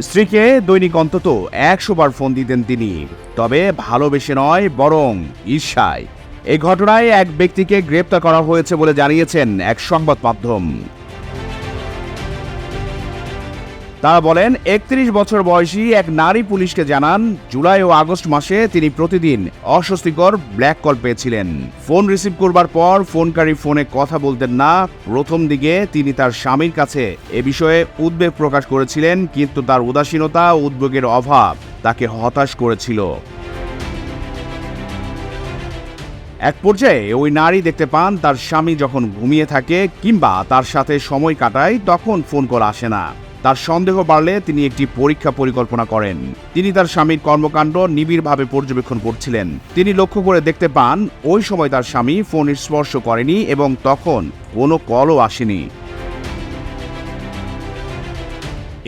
স্ত্রীকে দৈনিক অন্তত ১০০ বার ফোন দিতেন তিনি, তবে ভালোবেসে নয় বরং ঈর্ষায়। এই ঘটনায় এক ব্যক্তিকে গ্রেপ্তার করা হয়েছে বলে জানিয়েছেন এক সংবাদ মাধ্যম। তারা বলেন, ৩১ বছর বয়সী এক নারী পুলিশকে জানান, জুলাই ও আগস্ট মাসে তিনি প্রতিদিন অস্বস্তিকর ব্ল্যাক কল পেয়েছিলেন। ফোন রিসিভ করবার পর ফোনকারী ফোনে কথা বলতেন না। প্রথম দিকে তিনি তার স্বামীর কাছে এ বিষয়ে উদ্বেগ প্রকাশ করেছিলেন, কিন্তু তার উদাসীনতা ও উদ্বেগের অভাব তাকে হতাশ করেছিল। এক পর্যায়ে ওই নারী দেখতে পান তার স্বামী যখন ঘুমিয়ে থাকে কিংবা তার সাথে সময় কাটায় তখন ফোন কল আসে না। তার সন্দেহ বাড়লে তিনি একটি পরীক্ষা পরিকল্পনা করেন। তিনি তার স্বামীর কর্মকাণ্ড নিবিড়ভাবে পর্যবেক্ষণ করছিলেন। তিনি লক্ষ্য করে দেখতে পান ওই সময় তার স্বামী ফোন স্পর্শ করেনি এবং তখন কোনো কলও আসেনি।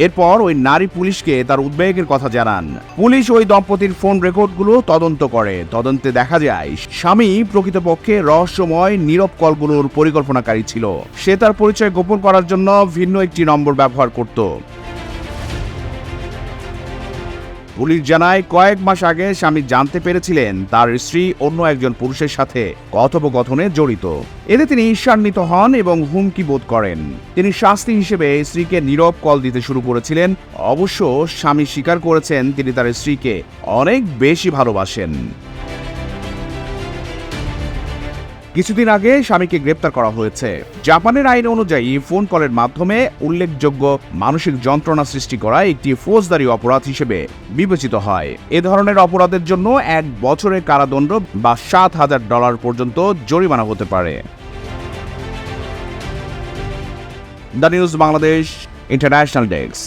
এরপর ওই নারী পুলিশকে তার উদ্বেগের কথা জানান। পুলিশ ওই দম্পতির ফোন রেকর্ডগুলো তদন্ত করে। তদন্তে দেখা যায় স্বামী প্রকৃতপক্ষে রহস্যময় নীরব কলগুলোর পরিকল্পনাকারী ছিল। সে তার পরিচয় গোপন করার জন্য ভিন্ন একটি নম্বর ব্যবহার করত। পুলিশ জানায়, কয়েক মাস আগে স্বামী জানতে পেরেছিলেন তার স্ত্রী অন্য একজন পুরুষের সাথে কথোপকথনে জড়িত। এতে তিনি ঈর্ষান্বিত হন এবং হুমকি বোধ করেন। তিনি শাস্তি হিসেবে স্ত্রীকে নীরব কল দিতে শুরু করেছিলেন। অবশ্য স্বামী স্বীকার করেছেন তিনি তার স্ত্রীকে অনেক বেশি ভালোবাসেন। কিছুদিন আগে স্বামীকে গ্রেপ্তার করা হয়েছে। জাপানের আইন অনুযায়ী ফোন কলের মাধ্যমে উল্লেখযোগ্য মানসিক যন্ত্রণা সৃষ্টি করা একটি ফৌজদারি অপরাধ হিসেবে বিবেচিত হয়। এ ধরনের অপরাধের জন্য ১ বছরের কারাদণ্ড বা $৭,০০০ পর্যন্ত জরিমানা হতে পারে। The news Bangladesh international desk.